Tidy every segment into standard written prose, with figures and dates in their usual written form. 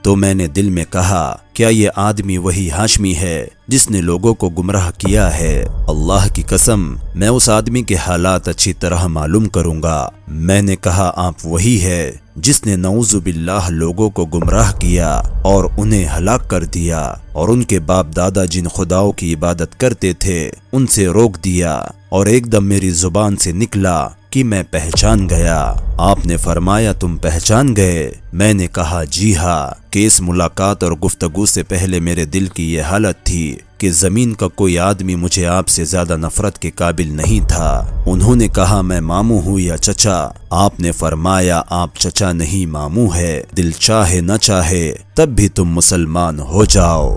تو میں نے دل میں کہا کیا یہ آدمی وہی ہاشمی ہے جس نے لوگوں کو گمراہ کیا ہے؟ اللہ کی قسم میں اس آدمی کے حالات اچھی طرح معلوم کروں گا۔ میں نے کہا آپ وہی ہے جس نے نعوذ باللہ لوگوں کو گمراہ کیا اور انہیں ہلاک کر دیا، اور ان کے باپ دادا جن خداؤں کی عبادت کرتے تھے ان سے روک دیا، اور ایک دم میری زبان سے نکلا کہ میں پہچان گیا۔ آپ نے فرمایا تم پہچان گئے؟ میں نے کہا جی ہاں، کہ اس ملاقات اور گفتگو سے پہلے میرے دل کی یہ حالت تھی کہ زمین کا کوئی آدمی مجھے آپ سے زیادہ نفرت کے قابل نہیں تھا۔ انہوں نے کہا میں ماموں ہوں یا چچا؟ آپ نے فرمایا آپ چچا نہیں ماموں ہے، دل چاہے نہ چاہے تب بھی تم مسلمان ہو جاؤ۔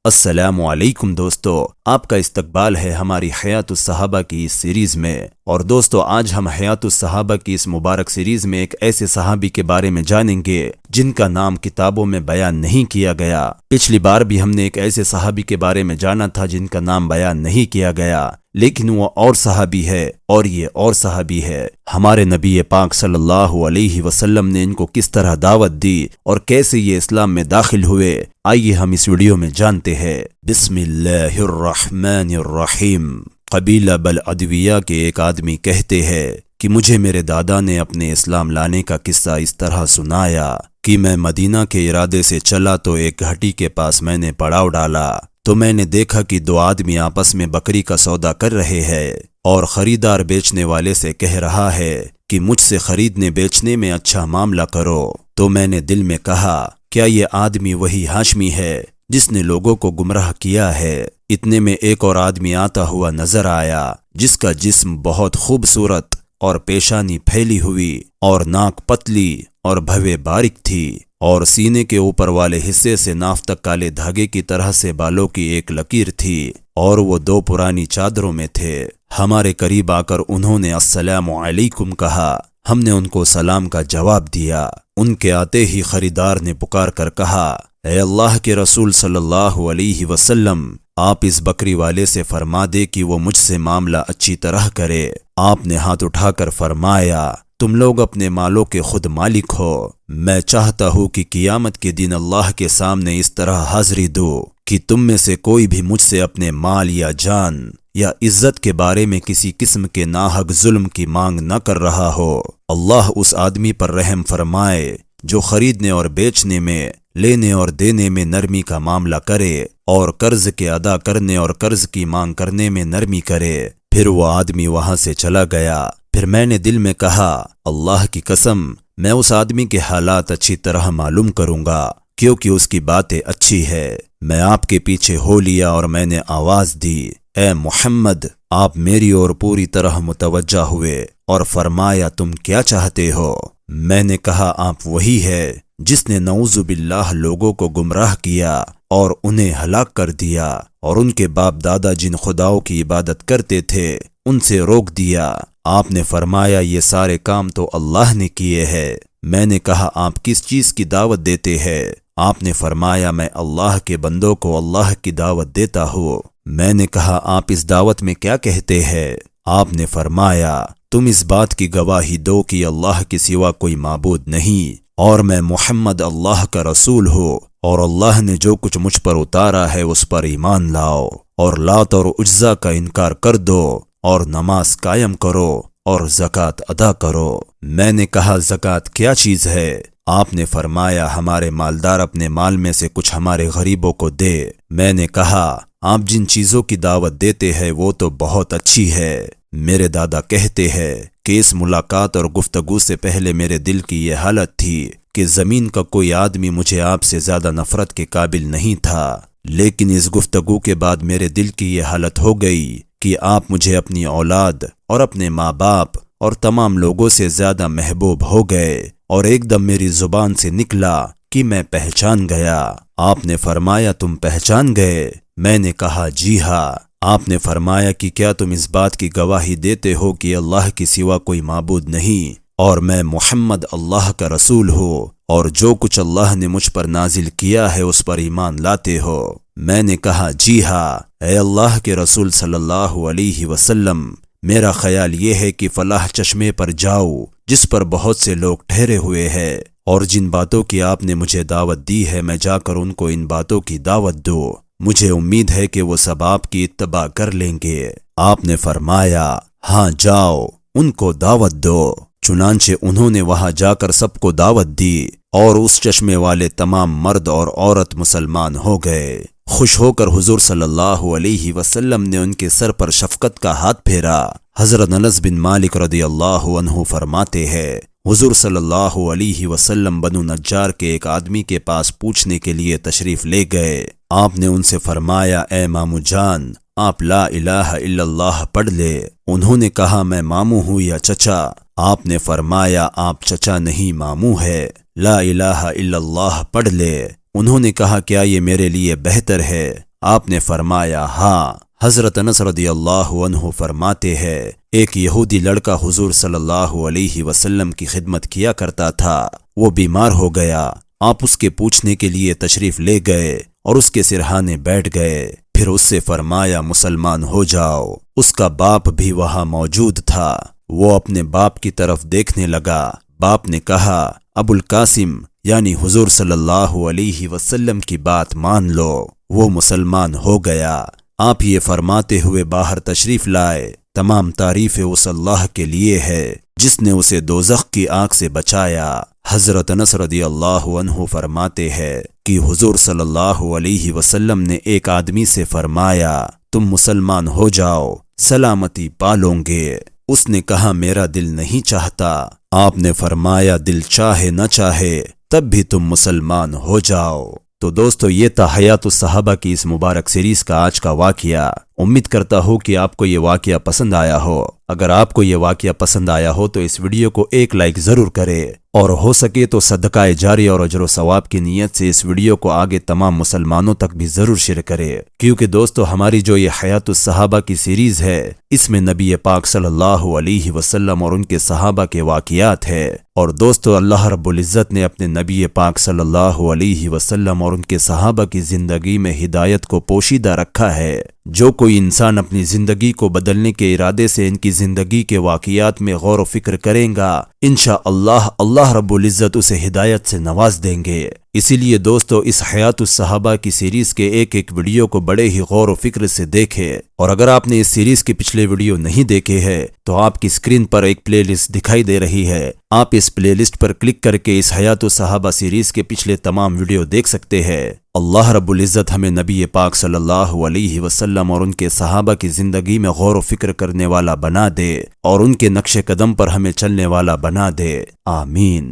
السلام علیکم دوستو، آپ کا استقبال ہے ہماری حیات الصحابہ کی اس سیریز میں۔ اور دوستو آج ہم حیات الصحابہ کی اس مبارک سیریز میں ایک ایسے صحابی کے بارے میں جانیں گے جن کا نام کتابوں میں بیان نہیں کیا گیا۔ پچھلی بار بھی ہم نے ایک ایسے صحابی کے بارے میں جانا تھا جن کا نام بیان نہیں کیا گیا، لیکن وہ اور صحابی ہے اور یہ اور صحابی ہے۔ ہمارے نبی پاک صلی اللہ علیہ وسلم نے ان کو کس طرح دعوت دی اور کیسے یہ اسلام میں داخل ہوئے، آئیے ہم اس ویڈیو میں جانتے ہیں۔ بسم اللہ الرحمن الرحیم۔ قبیلہ بلعدویہ کے ایک آدمی کہتے ہیں کہ مجھے میرے دادا نے اپنے اسلام لانے کا قصہ اس طرح سنایا کہ میں مدینہ کے ارادے سے چلا تو ایک گھٹی کے پاس میں نے پڑاؤ ڈالا، تو میں نے دیکھا کہ دو آدمی آپس میں بکری کا سودا کر رہے ہیں، اور خریدار بیچنے والے سے کہہ رہا ہے کہ مجھ سے خریدنے بیچنے میں اچھا معاملہ کرو۔ تو میں نے دل میں کہا کیا یہ آدمی وہی ہاشمی ہے جس نے لوگوں کو گمراہ کیا ہے؟ اتنے میں ایک اور آدمی آتا ہوا نظر آیا جس کا جسم بہت خوبصورت اور پیشانی پھیلی ہوئی اور ناک پتلی اور بھویں باریک تھی، اور سینے کے اوپر والے حصے سے ناف تک کالے دھاگے کی طرح سے بالوں کی ایک لکیر تھی، اور وہ دو پرانی چادروں میں تھے۔ ہمارے قریب آ کر انہوں نے السلام علیکم کہا، ہم نے ان کو سلام کا جواب دیا۔ ان کے آتے ہی خریدار نے پکار کر کہا اے اللہ کے رسول صلی اللہ علیہ وسلم، آپ اس بکری والے سے فرما دے کہ وہ مجھ سے معاملہ اچھی طرح کرے۔ آپ نے ہاتھ اٹھا کر فرمایا تم لوگ اپنے مالوں کے خود مالک ہو، میں چاہتا ہوں کہ قیامت کے دن اللہ کے سامنے اس طرح حاضری دو کہ تم میں سے کوئی بھی مجھ سے اپنے مال یا جان یا عزت کے بارے میں کسی قسم کے ناحق ظلم کی مانگ نہ کر رہا ہو۔ اللہ اس آدمی پر رحم فرمائے جو خریدنے اور بیچنے میں، لینے اور دینے میں نرمی کا معاملہ کرے، اور قرض کے ادا کرنے اور قرض کی مانگ کرنے میں نرمی کرے۔ پھر وہ آدمی وہاں سے چلا گیا۔ پھر میں نے دل میں کہا اللہ کی قسم میں اس آدمی کے حالات اچھی طرح معلوم کروں گا، کیونکہ اس کی باتیں اچھی ہے۔ میں آپ کے پیچھے ہو لیا اور میں نے آواز دی اے محمد۔ آپ میری اور پوری طرح متوجہ ہوئے اور فرمایا تم کیا چاہتے ہو؟ میں نے کہا آپ وہی ہے جس نے نعوذ باللہ لوگوں کو گمراہ کیا اور انہیں ہلاک کر دیا، اور ان کے باپ دادا جن خداؤں کی عبادت کرتے تھے ان سے روک دیا۔ آپ نے فرمایا یہ سارے کام تو اللہ نے کیے ہیں۔ میں نے کہا آپ کس چیز کی دعوت دیتے ہیں؟ آپ نے فرمایا میں اللہ کے بندوں کو اللہ کی دعوت دیتا ہوں۔ میں نے کہا آپ اس دعوت میں کیا کہتے ہیں؟ آپ نے فرمایا تم اس بات کی گواہی دو کہ اللہ کے سوا کوئی معبود نہیں، اور میں محمد اللہ کا رسول ہوں، اور اللہ نے جو کچھ مجھ پر اتارا ہے اس پر ایمان لاؤ، اور لات اور عزا کا انکار کر دو، اور نماز قائم کرو اور زکوٰۃ ادا کرو۔ میں نے کہا زکوٰۃ کیا چیز ہے؟ آپ نے فرمایا ہمارے مالدار اپنے مال میں سے کچھ ہمارے غریبوں کو دے۔ میں نے کہا آپ جن چیزوں کی دعوت دیتے ہیں وہ تو بہت اچھی ہے۔ میرے دادا کہتے ہیں کہ اس ملاقات اور گفتگو سے پہلے میرے دل کی یہ حالت تھی کہ زمین کا کوئی آدمی مجھے آپ سے زیادہ نفرت کے قابل نہیں تھا، لیکن اس گفتگو کے بعد میرے دل کی یہ حالت ہو گئی کہ آپ مجھے اپنی اولاد اور اپنے ماں باپ اور تمام لوگوں سے زیادہ محبوب ہو گئے، اور ایک دم میری زبان سے نکلا کہ میں پہچان گیا۔ آپ نے فرمایا تم پہچان گئے؟ میں نے کہا جی ہاں۔ آپ نے فرمایا کہ کیا تم اس بات کی گواہی دیتے ہو کہ اللہ کے سوا کوئی معبود نہیں، اور میں محمد اللہ کا رسول ہوں، اور جو کچھ اللہ نے مجھ پر نازل کیا ہے اس پر ایمان لاتے ہو؟ میں نے کہا جی ہاں۔ اے اللہ کے رسول صلی اللہ علیہ وسلم، میرا خیال یہ ہے کہ فلاح چشمے پر جاؤ جس پر بہت سے لوگ ٹھہرے ہوئے ہیں، اور جن باتوں کی آپ نے مجھے دعوت دی ہے میں جا کر ان کو ان باتوں کی دعوت دوں۔ مجھے امید ہے کہ وہ سب آپ کی اتباع کر لیں گے۔ آپ نے فرمایا، ہاں جاؤ، ان کو دعوت دو۔ چنانچہ انہوں نے وہاں جا کر سب کو دعوت دی، اور اس چشمے والے تمام مرد اور عورت مسلمان ہو گئے۔ خوش ہو کر حضور صلی اللہ علیہ وسلم نے ان کے سر پر شفقت کا ہاتھ پھیرا۔ حضرت انس بن مالک رضی اللہ عنہ فرماتے ہیں، حضور صلی اللہ علیہ وسلم بنو نجار کے ایک آدمی کے پاس پوچھنے کے لیے تشریف لے گئے۔ آپ نے ان سے فرمایا، اے مامو جان، آپ لا الہ الا اللہ پڑھ لے۔ انہوں نے کہا، میں مامو ہوں یا چچا؟ آپ نے فرمایا، آپ چچا نہیں مامو ہے، لا الہ الا اللہ پڑھ لے۔ انہوں نے کہا، کیا یہ میرے لیے بہتر ہے؟ آپ نے فرمایا، ہاں۔ حضرت انس رضی اللہ عنہ فرماتے ہیں، ایک یہودی لڑکا حضور صلی اللہ علیہ وسلم کی خدمت کیا کرتا تھا، وہ بیمار ہو گیا۔ آپ اس کے پوچھنے کے لیے تشریف لے گئے اور اس کے سرہانے بیٹھ گئے، پھر اس سے فرمایا، مسلمان ہو جاؤ۔ اس کا باپ بھی وہاں موجود تھا، وہ اپنے باپ کی طرف دیکھنے لگا۔ باپ نے کہا، ابو القاسم یعنی حضور صلی اللہ علیہ وسلم کی بات مان لو۔ وہ مسلمان ہو گیا۔ آپ یہ فرماتے ہوئے باہر تشریف لائے، تمام تعریفیں اس اللہ کے لیے ہے جس نے اسے دوزخ کی آگ سے بچایا۔ حضرت انس رضی اللہ عنہ فرماتے ہیں کہ حضور صلی اللہ علیہ وسلم نے ایک آدمی سے فرمایا، تم مسلمان ہو جاؤ، سلامتی پالو گے۔ اس نے کہا، میرا دل نہیں چاہتا۔ آپ نے فرمایا، دل چاہے نہ چاہے تب بھی تم مسلمان ہو جاؤ۔ تو دوستو، یہ تھا حیات الصحابہ کی اس مبارک سیریز کا آج کا واقعہ۔ امید کرتا ہوں کہ آپ کو یہ واقعہ پسند آیا ہو۔ اگر آپ کو یہ واقعہ پسند آیا ہو تو اس ویڈیو کو ایک لائک ضرور کرے، اور ہو سکے تو صدقہ جاری اور اجر و ثواب کی نیت سے اس ویڈیو کو آگے تمام مسلمانوں تک بھی ضرور شیئر کرے، کیونکہ دوستو ہماری جو یہ حیات الصحابہ کی سیریز ہے اس میں نبی پاک صلی اللہ علیہ وسلم اور ان کے صحابہ کے واقعات ہے۔ اور دوستو، اللہ رب العزت نے اپنے نبی پاک صلی اللہ علیہ وسلم اور ان کے صحابہ کی زندگی میں ہدایت کو پوشیدہ رکھا ہے۔ جو کوئی انسان اپنی زندگی کو بدلنے کے ارادے سے ان کی زندگی کے واقعات میں غور و فکر کریں گا، انشاءاللہ اللہ رب العزت اسے ہدایت سے نواز دیں گے۔ اسی لیے دوستو، اس حیات الصحابہ کی سیریز کے ایک ایک ویڈیو کو بڑے ہی غور و فکر سے دیکھے، اور اگر آپ نے اس سیریز کے پچھلے ویڈیو نہیں دیکھے ہیں تو آپ کی اسکرین پر ایک پلے لسٹ دکھائی دے رہی ہے، آپ اس پلے لسٹ پر کلک کر کے اس حیات الصحابہ سیریز کے پچھلے تمام ویڈیو دیکھ سکتے ہیں۔ اللہ رب العزت ہمیں نبی پاک صلی اللہ علیہ وسلم اور ان کے صحابہ کی زندگی میں غور و فکر کرنے والا بنا دے، اور ان کے نقش قدم پر ہمیں چلنے والا بنا دے، آمین۔